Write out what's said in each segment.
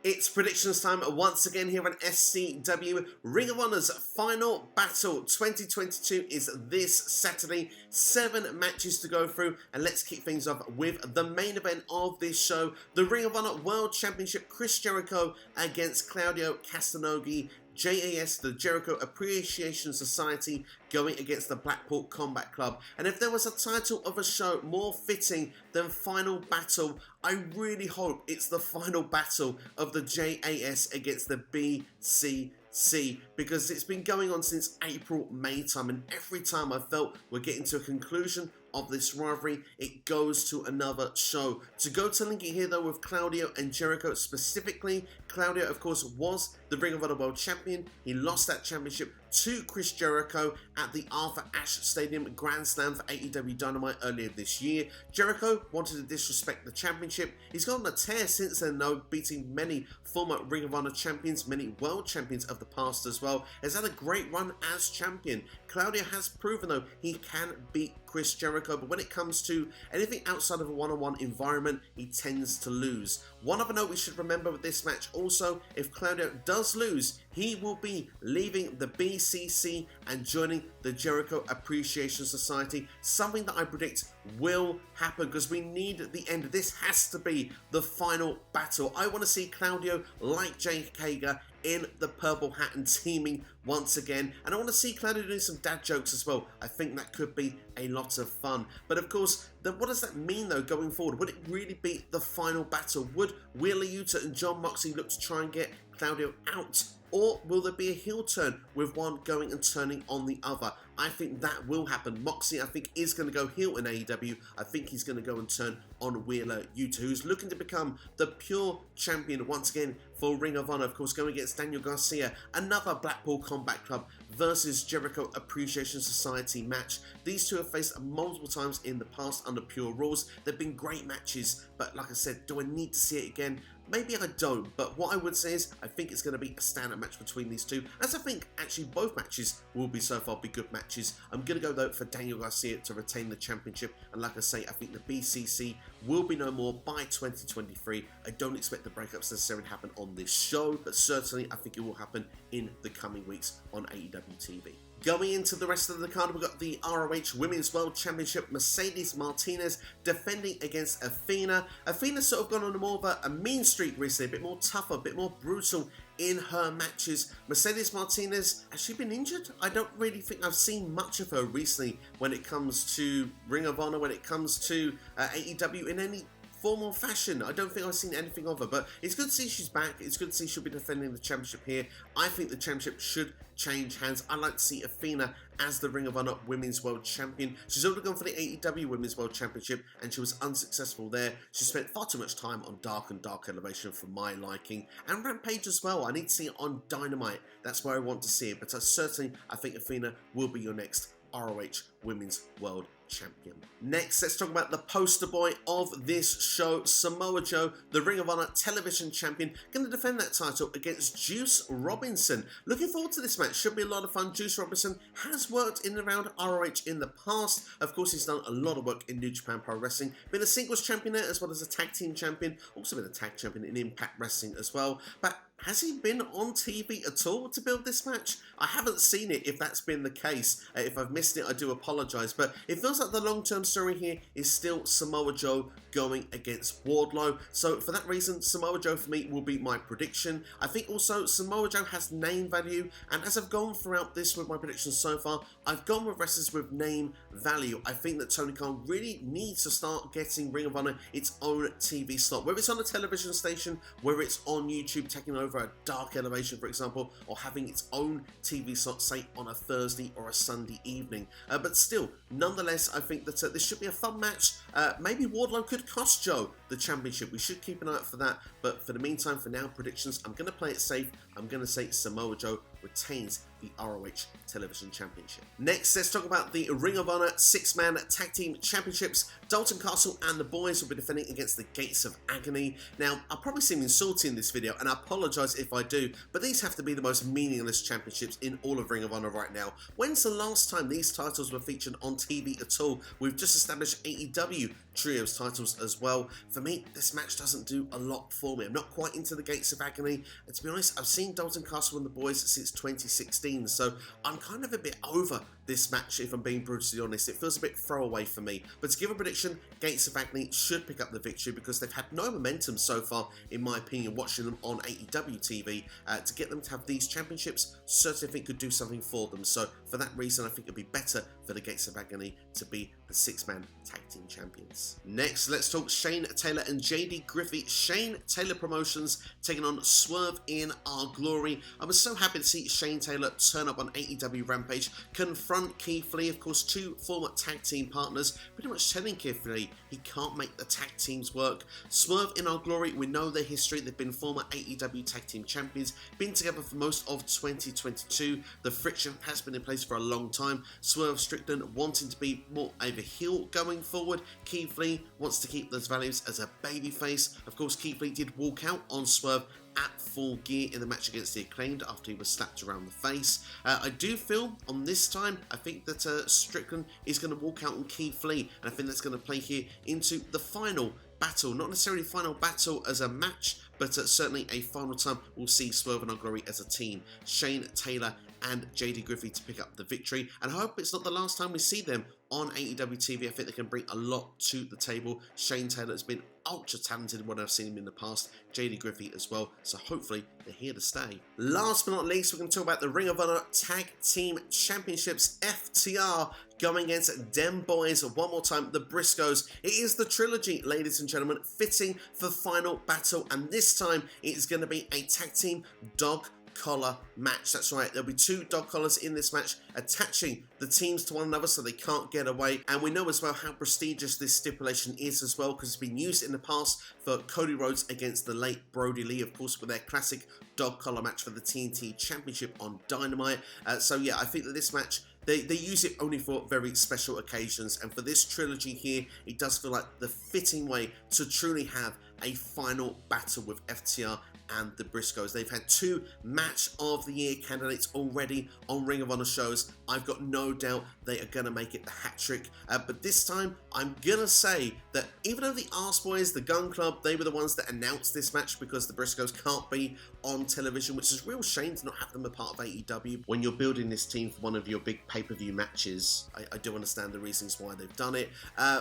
It's predictions time once again here on SCW. Ring of Honor's Final Battle 2022 is this Saturday. 7 matches to go through, and let's kick things off with the main event of this show. The Ring of Honor World Championship, Chris Jericho against Claudio Castagnoli. JAS, the Jericho Appreciation Society, going against the Blackpool Combat Club. And if there was a title of a show more fitting than Final Battle, I really hope it's the Final Battle of the JAS against the BCC, because it's been going on since April, May time, and every time I felt we're getting to a conclusion of this rivalry, it goes to another show. To go to link it here though with Claudio and Jericho specifically. Claudio, of course, was the Ring of Honor World Champion. He lost that championship to Chris Jericho at the Arthur Ashe Stadium Grand Slam for AEW Dynamite earlier this year. Jericho wanted to disrespect the championship. He's gone on a tear since then though, beating many former Ring of Honor champions, many world champions of the past as well. Has had a great run as champion. Claudio has proven though he can beat Chris Jericho, but when it comes to anything outside of a one-on-one environment, he tends to lose. One other note we should remember with this match also, if Claudio does lose, he will be leaving the BCC and joining the Jericho Appreciation Society, something that I predict will happen because we need the end. This has to be the final battle. I want to see Claudio, like Jake Hager, in the purple hat and teaming once again, and I want to see Claudio doing some dad jokes as well. I think that could be a lot of fun. But of course, then what does that mean though going forward? Would it really be the final battle? Would Wheeler Yuta and John Moxley look to try and get Claudio out? Or will there be a heel turn with one going and turning on the other? I think that will happen. Moxley, I think, is going to go heel in AEW. I think he's going to go and turn on Wheeler Yuta, who's looking to become the pure champion once again for Ring of Honor. Of course, going against Daniel Garcia, another Blackpool Combat Club versus Jericho Appreciation Society match. These two have faced multiple times in the past under Pure Rules. They've been great matches, but like I said, do I need to see it again? Maybe I don't, but what I would say is I think it's going to be a standard match between these two, as I think actually both matches will be so far be good matches. I'm going to go though for Daniel Garcia to retain the championship, and like I say, I think the BCC will be no more by 2023. I don't expect the breakups necessarily to happen on this show, but certainly I think it will happen in the coming weeks on AEW TV. Going into the rest of the card, we've got the ROH Women's World Championship. Mercedes Martinez defending against Athena. Athena's sort of gone on more of a mean streak recently, a bit more tougher, a bit more brutal in her matches. Mercedes Martinez, has she been injured? I don't really think I've seen much of her recently when it comes to Ring of Honor, when it comes to AEW in any formal fashion. I don't think I've seen anything of her, but it's good to see she's back. It's good to see she'll be defending the championship here. I think the championship should change hands. I'd like to see Athena as the Ring of Honor Women's World Champion. She's already gone for the AEW Women's World Championship and she was unsuccessful there. She spent far too much time on Dark and Dark Elevation for my liking, and Rampage as well. I need to see it on Dynamite. That's where I want to see it, but certainly I think Athena will be your next ROH Women's World Champion. Next, let's talk about the poster boy of this show, Samoa Joe, the Ring of Honor Television Champion, going to defend that title against Juice Robinson. Looking forward to this match, should be a lot of fun. Juice Robinson has worked in and around ROH in the past. Of course, he's done a lot of work in New Japan Pro Wrestling, been a singles champion there as well as a tag team champion, also been a tag champion in Impact Wrestling as well. But has he been on TV at all to build this match? I haven't seen it, if that's been the case. If I've missed it, I do apologise. But it feels like the long-term story here is still Samoa Joe going against Wardlow. So for that reason, Samoa Joe for me will be my prediction. I think also Samoa Joe has name value. And as I've gone throughout this with my predictions so far, I've gone with wrestlers with name value. I think that Tony Khan really needs to start getting Ring of Honor its own TV slot. Whether it's on a television station, whether it's on YouTube taking over a Dark Elevation, for example, or having its own TV slot, say, on a Thursday or a Sunday evening. But still, nonetheless, I think that this should be a fun match. Maybe Wardlow could cost Joe the championship. We should keep an eye out for that. But for the meantime, for now, predictions, I'm going to play it safe. I'm going to say Samoa Joe retains the ROH Television Championship. Next, let's talk about the Ring of Honor 6-man Tag Team Championships. Dalton Castle and the boys will be defending against the Gates of Agony. Now, I'll probably seem insulting in this video, and I apologise if I do, but these have to be the most meaningless championships in all of Ring of Honor right now. When's the last time these titles were featured on TV at all? We've just established AEW Trios titles as well. For me, this match doesn't do a lot for me. I'm not quite into the Gates of Agony, and to be honest, I've seen Dalton Castle and the boys since 2016, so I'm kind of a bit over this match, if I'm being brutally honest. It feels a bit throwaway for me. But to give a prediction, Gates of Agony should pick up the victory because they've had no momentum so far, in my opinion, watching them on AEW TV. To get them to have these championships, certainly I think could do something for them. So for that reason, I think it'd be better for the Gates of Agony to be the 6-man tag team champions. Next, let's talk Shane Taylor and JD Griffey. Shane Taylor Promotions taking on Swerve in Our Glory. I was so happy to see Shane Taylor turn up on AEW Rampage, confront Keith Lee, of course, two former tag team partners, pretty much telling Keith Lee he can't make the tag teams work. Swerve in Our Glory, we know their history. They've been former AEW tag team champions, been together for most of 2022. The friction has been in place for a long time. Swerve Strickland wanting to be more of a heel going forward. Keith Lee wants to keep those values as a babyface. Of course, Keith Lee did walk out on Swerve at Full Gear in the match against the Acclaimed after he was slapped around the face. I do feel on this time, I think that Strickland is going to walk out on Keith Lee, and I think that's going to play here into the final battle. Not necessarily final battle as a match, but certainly a final time we'll see Swerve and Our Glory as a team. Shane Taylor and JD Griffey to pick up the victory, and I hope it's not the last time we see them on AEW TV. I think they can bring a lot to the table. Shane Taylor has been ultra talented when I've seen him in the past. JD Griffey as well, so hopefully they're here to stay. Last but not least, we're going to talk about the Ring of Honor Tag Team Championships. FTR going against Dem Boys one more time, the Briscoes. It is the trilogy, ladies and gentlemen, fitting for final battle, and this time it is going to be a tag team dog collar match. That's right, there'll be two dog collars in this match, attaching the teams to one another so they can't get away. And we know as well how prestigious this stipulation is as well, because it's been used in the past for Cody Rhodes against the late Brody Lee, of course, with their classic dog collar match for the TNT Championship on Dynamite. So yeah, I think that this match, they use it only for very special occasions, and for this trilogy here, it does feel like the fitting way to truly have a final battle with FTR and the Briscoes. They've had two Match of the Year candidates already on Ring of Honor shows. I've got no doubt they are going to make it the hat trick. But this time, I'm going to say that even though the Arse Boys, the Gun Club, they were the ones that announced this match because the Briscoes can't be on television, which is a real shame to not have them a part of AEW. When you're building this team for one of your big pay-per-view matches, I do understand the reasons why they've done it.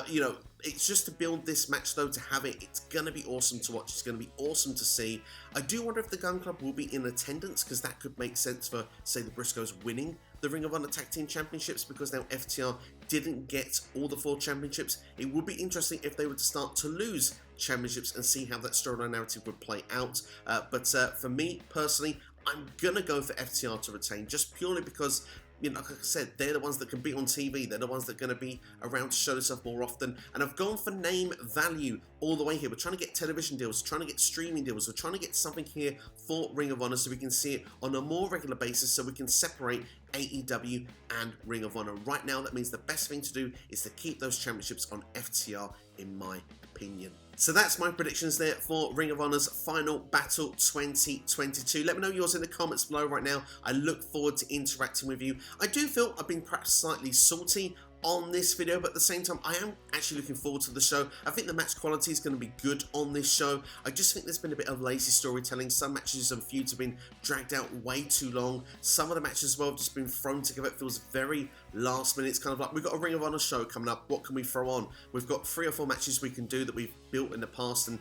You know, it's just to build this match though, to have it, it's going to be awesome to watch. It's going to be awesome to see. I do wonder if the Gun Club will be in attendance, because that could make sense for, say, the Briscoes winning the Ring of Honor Tag Team Championships, because now FTR didn't get all the 4 championships. It would be interesting if they were to start to lose championships and see how that storyline narrative would play out. But for me, personally, I'm going to go for FTR to retain, just purely because, you know, like I said, they're the ones that can be on TV. They're the ones that are going to be around to show themselves more often. And I've gone for name value all the way here. We're trying to get television deals, trying to get streaming deals. We're trying to get something here for Ring of Honor so we can see it on a more regular basis, so we can separate AEW and Ring of Honor. Right now, that means the best thing to do is to keep those championships on FTR, in my opinion. So that's my predictions there for Ring of Honor's Final Battle 2022. Let me know yours in the comments below right now. I look forward to interacting with you. I do feel I've been perhaps slightly salty on this video, but at the same time, I am actually looking forward to the show. I think the match quality is going to be good on this show. I just think there's been a bit of lazy storytelling. Some matches and feuds have been dragged out way too long. Some of the matches as well have just been thrown together. It feels very last minute. It's kind of like, we've got a Ring of Honor show coming up. What can we throw on? We've got 3 or 4 matches we can do that we've built in the past, and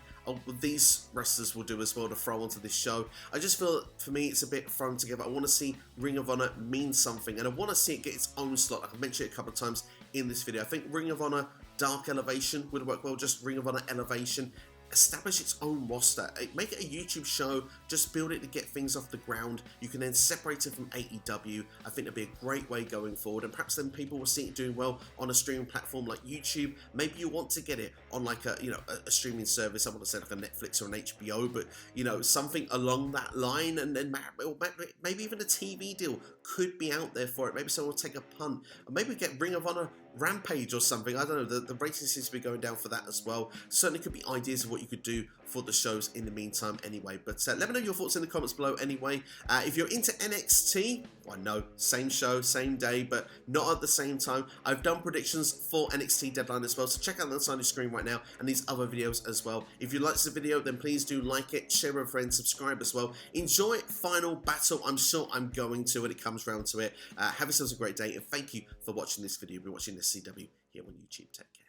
these wrestlers will do as well to throw onto this show. I just feel that for me, it's a bit thrown together. I want to see Ring of Honor mean something, and I want to see it get its own slot. Like I've mentioned it a couple of times in this video. I think Ring of Honor Dark Elevation would work well, just Ring of Honor Elevation. establish its own roster. Make it a YouTube show, just build it to get things off the ground. You can then separate it from AEW. I think that'd be a great way going forward, and perhaps then people will see it doing well on a streaming platform like YouTube. Maybe you want to get it on like a, you know, a streaming service. I want to say like a Netflix or an HBO, but you know, something along that line, and then maybe even a TV deal could be out there for it. Maybe someone will take a punt, or maybe get Ring of Honor Rampage or something. I don't know, the ratings seems to be going down for that as well. Certainly could be ideas of what you could do for the shows in the meantime anyway. But let me know your thoughts in the comments below anyway. If you're into NXT, well, no, same show, same day, but not at the same time. I've done predictions for NXT Deadline as well, so check out the side of the screen right now and these other videos as well. If you liked the video, then please do like it, share with a friend, subscribe as well. Enjoy Final Battle. I'm sure I'm going to when it comes round to it. Have yourselves a great day, and thank you for watching this video. We're watching this CW here on YouTube. Take care.